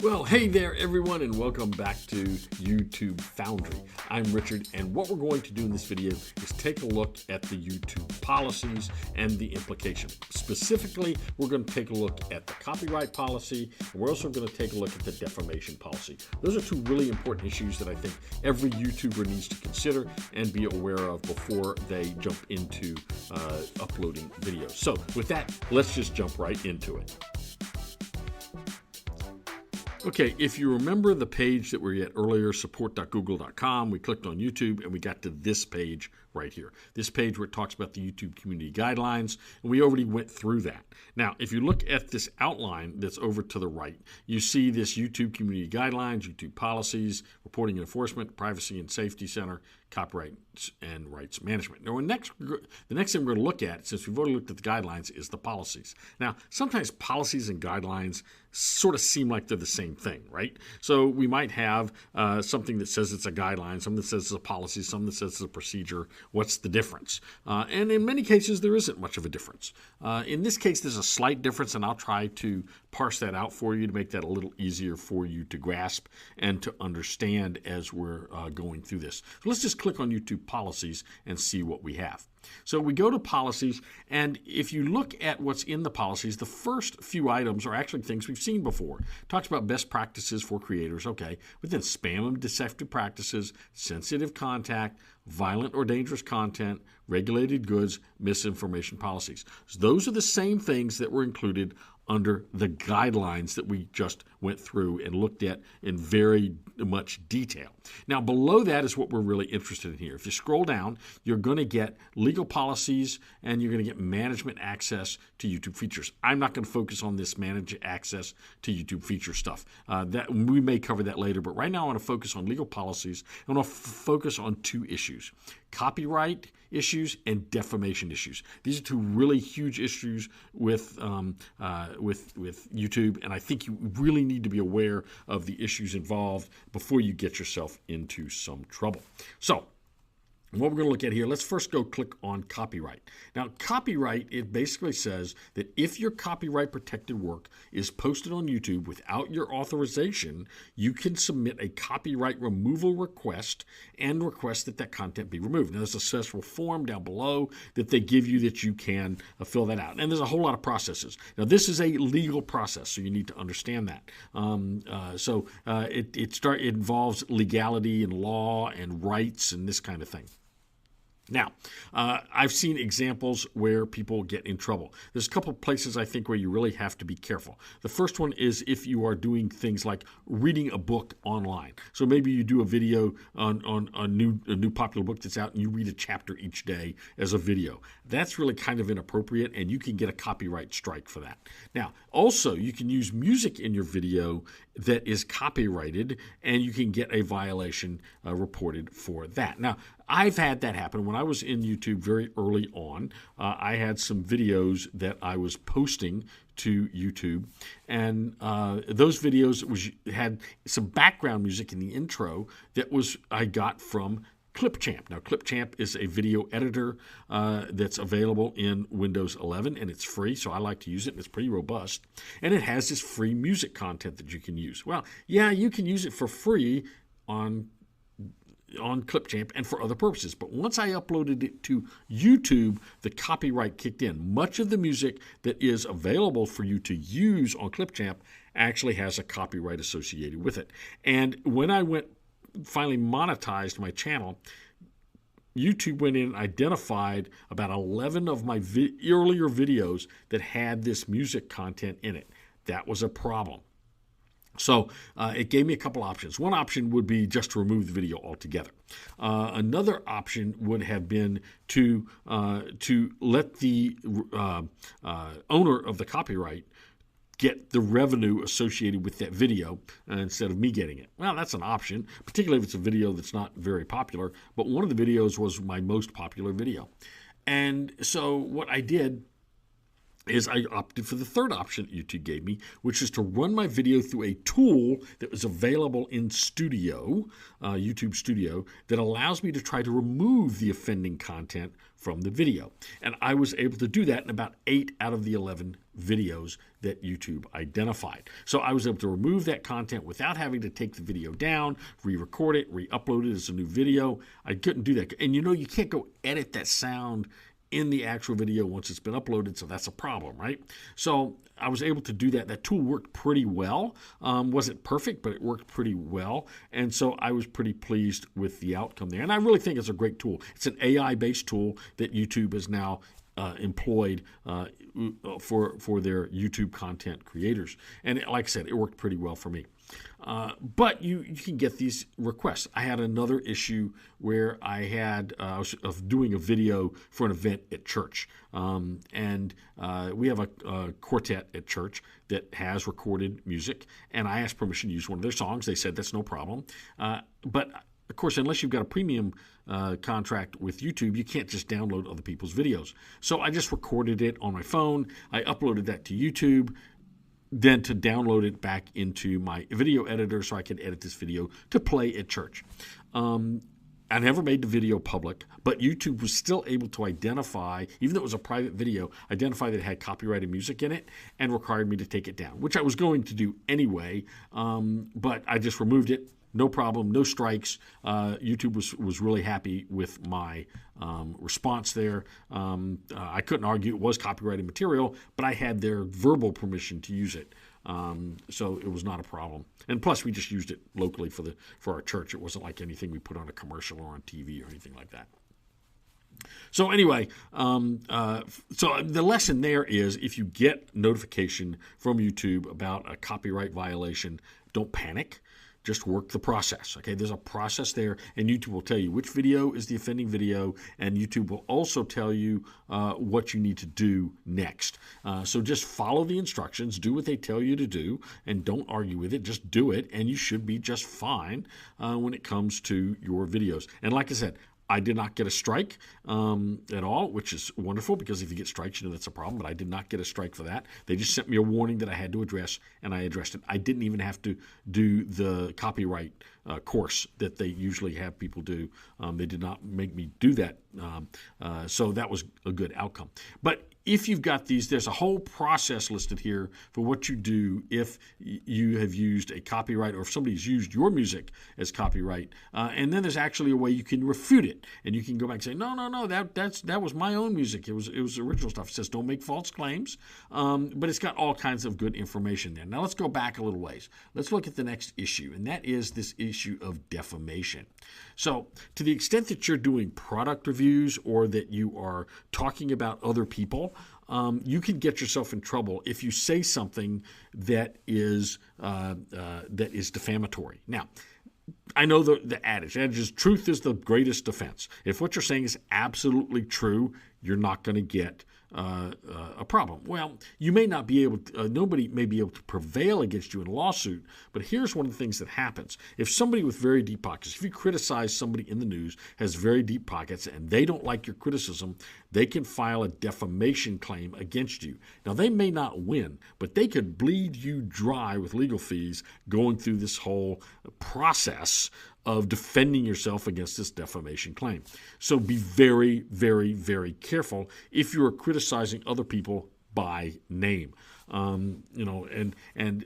Well, hey there everyone, and welcome back to YouTube Foundry. I'm Richard, and what we're going to do in this video is take a look at the YouTube policies and the implication. Specifically, we're going to take a look at the copyright policy, and we're also going to take a look at the defamation policy. Those are two really important issues that I think every YouTuber needs to consider and be aware of before they jump into uploading videos. So with that, let's just jump right into it. Okay, if you remember the page that we were at earlier, support.google.com, we clicked on YouTube and we got to this page right here. This page where it talks about the YouTube community guidelines, and we already went through that. Now, if you look at this outline that's over to the right, you see this YouTube community guidelines, YouTube policies, reporting and enforcement, privacy and safety center, copyright and rights management. Now, the next thing we're going to look at, since we've already looked at the guidelines, is the policies. Now, sometimes policies and guidelines sort of seem like they're the same thing, right? So we might have something that says it's a guideline, something that says it's a policy, something that says it's a procedure. What's the difference? And in many cases, there isn't much of a difference. In this case, there's a slight difference, and I'll try to parse that out for you to make that a little easier for you to grasp and to understand as we're going through this. So let's just click on YouTube policies and see what we have. So we go to policies, and if you look at what's in the policies, the first few items are actually things we've seen before. It talks about best practices for creators, okay, but then spam and deceptive practices, sensitive contact, violent or dangerous content, regulated goods, misinformation policies. So those are the same things that were included under the guidelines that we just went through and looked at in very much detail. Now, below that is what we're really interested in here. If you scroll down, you're going to get legal policies and you're going to get management access to YouTube features. I'm not going to focus on this manage access to YouTube feature stuff. That we may cover that later, but right now I want to focus on legal policies. I want to focus on two issues: copyright issues and defamation issues. These are two really huge issues with YouTube, and I think you really need to be aware of the issues involved before you get yourself into some trouble. So, what we're going to look at here, let's first go click on copyright. Now, copyright, it basically says that if your copyright protected work is posted on YouTube without your authorization, you can submit a copyright removal request and request that that content be removed. Now, there's a special form down below that they give you that you can fill that out. And there's a whole lot of processes. Now, this is a legal process, so you need to understand that. It involves legality and law and rights and this kind of thing. Now, I've seen examples where people get in trouble. There's a couple of places I think where you really have to be careful. The first one is if you are doing things like reading a book online. So maybe you do a video on a new popular book that's out and you read a chapter each day as a video. That's really kind of inappropriate, and you can get a copyright strike for that. Now, also, you can use music in your video that is copyrighted, and you can get a violation reported for that. Now, I've had that happen. When I was in YouTube very early on, I had some videos that I was posting to YouTube, and those videos had some background music in the intro that I got from Clipchamp. Now, Clipchamp is a video editor that's available in Windows 11, and it's free, so I like to use it, and it's pretty robust. And it has this free music content that you can use. Well, yeah, you can use it for free on Clipchamp and for other purposes. But once I uploaded it to YouTube, the copyright kicked in. Much of the music that is available for you to use on Clipchamp actually has a copyright associated with it. And when I finally monetized my channel, YouTube went in and identified about 11 of my earlier videos that had this music content in it. That was a problem. So it gave me a couple options. One option would be just to remove the video altogether. Another option would have been to let the owner of the copyright get the revenue associated with that video instead of me getting it. Well, that's an option, particularly if it's a video that's not very popular. But one of the videos was my most popular video. And so what I did is I opted for the third option that YouTube gave me, which is to run my video through a tool that was available in Studio, YouTube Studio, that allows me to try to remove the offending content from the video. And I was able to do that in about 8 out of the 11 videos that YouTube identified. So I was able to remove that content without having to take the video down, re-record it, re-upload it as a new video. I couldn't do that. And you can't go edit that sound in the actual video once it's been uploaded, so that's a problem, right? So I was able to do that. That tool worked pretty well. Wasn't perfect, but it worked pretty well. And so I was pretty pleased with the outcome there. And I really think it's a great tool. It's an AI-based tool that YouTube has now employed for their YouTube content creators. And like I said, it worked pretty well for me. But you can get these requests. I had another issue where I was doing a video for an event at church. And we have a quartet at church that has recorded music. And I asked permission to use one of their songs. They said that's no problem. But of course, unless you've got a premium contract with YouTube, you can't just download other people's videos. So I just recorded it on my phone. I uploaded that to YouTube, then to download it back into my video editor so I could edit this video to play at church. I never made the video public, but YouTube was still able to identify, even though it was a private video, identify that it had copyrighted music in it and required me to take it down, which I was going to do anyway, but I just removed it. No problem, no strikes. YouTube was really happy with my response there. I couldn't argue it was copyrighted material, but I had their verbal permission to use it. So it was not a problem. And plus, we just used it locally for our church. It wasn't like anything we put on a commercial or on TV or anything like that. So anyway, so the lesson there is if you get notification from YouTube about a copyright violation, don't panic. Just work the process, okay? There's a process there, and YouTube will tell you which video is the offending video, and YouTube will also tell you what you need to do next. So just follow the instructions, do what they tell you to do, and don't argue with it. Just do it, and you should be just fine when it comes to your videos. And like I said, I did not get a strike at all, which is wonderful because if you get strikes, you know that's a problem. But I did not get a strike for that. They just sent me a warning that I had to address, and I addressed it. I didn't even have to do the copyright course that they usually have people do. They did not make me do that. So that was a good outcome. But if you've got these, there's a whole process listed here for what you do if you have used a copyright or if somebody's used your music as copyright. And then there's actually a way you can refute it. And you can go back and say, no, that was my own music. It was original stuff. It says don't make false claims. But it's got all kinds of good information there. Now let's go back a little ways. Let's look at the next issue, and that is this issue of defamation. So to the extent that you're doing product reviews or that you are talking about other people, you can get yourself in trouble if you say something that is defamatory. Now, I know the adage is truth is the greatest defense. If what you're saying is absolutely true, you're not going to get a problem. Well, you may not be able to, nobody may be able to prevail against you in a lawsuit, but here's one of the things that happens. If somebody with very deep pockets, if you criticize somebody in the news has very deep pockets and they don't like your criticism, they can file a defamation claim against you. Now, they may not win, but they could bleed you dry with legal fees going through this whole process of defending yourself against this defamation claim. So be very, very, very careful if you are criticizing other people by name. And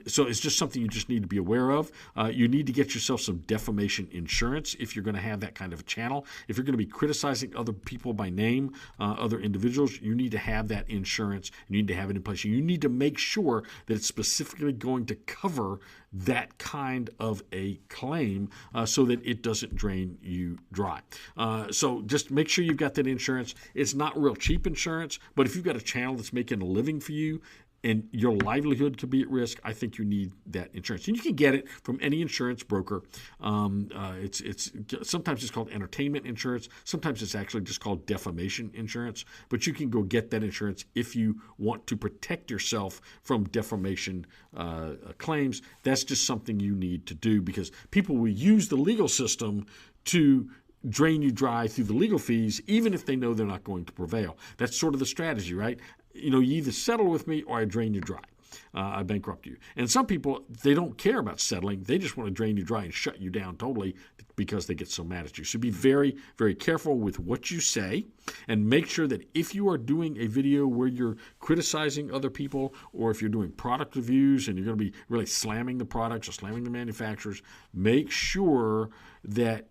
so it's just something you just need to be aware of. You need to get yourself some defamation insurance if you're going to have that kind of a channel. If you're going to be criticizing other people by name, other individuals, you need to have that insurance. You need to have it in place. You need to make sure that it's specifically going to cover that kind of a claim so that it doesn't drain you dry. So just make sure you've got that insurance. It's not real cheap insurance, but if you've got a channel that's making a living for you, and your livelihood could be at risk, I think you need that insurance. And you can get it from any insurance broker. It's sometimes it's called entertainment insurance. Sometimes it's actually just called defamation insurance. But you can go get that insurance if you want to protect yourself from defamation claims. That's just something you need to do because people will use the legal system to drain you dry through the legal fees, even if they know they're not going to prevail. That's sort of the strategy, right? you either settle with me or I drain you dry. I bankrupt you. And some people, they don't care about settling. They just want to drain you dry and shut you down totally because they get so mad at you. So be very, very careful with what you say, and make sure that if you are doing a video where you're criticizing other people, or if you're doing product reviews and you're going to be really slamming the products or slamming the manufacturers, make sure that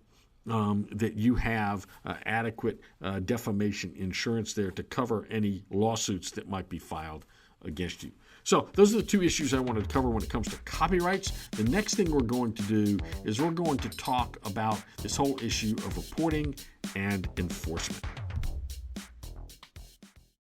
that you have adequate defamation insurance there to cover any lawsuits that might be filed against you. So those are the two issues I wanted to cover when it comes to copyrights. The next thing we're going to do is we're going to talk about this whole issue of reporting and enforcement.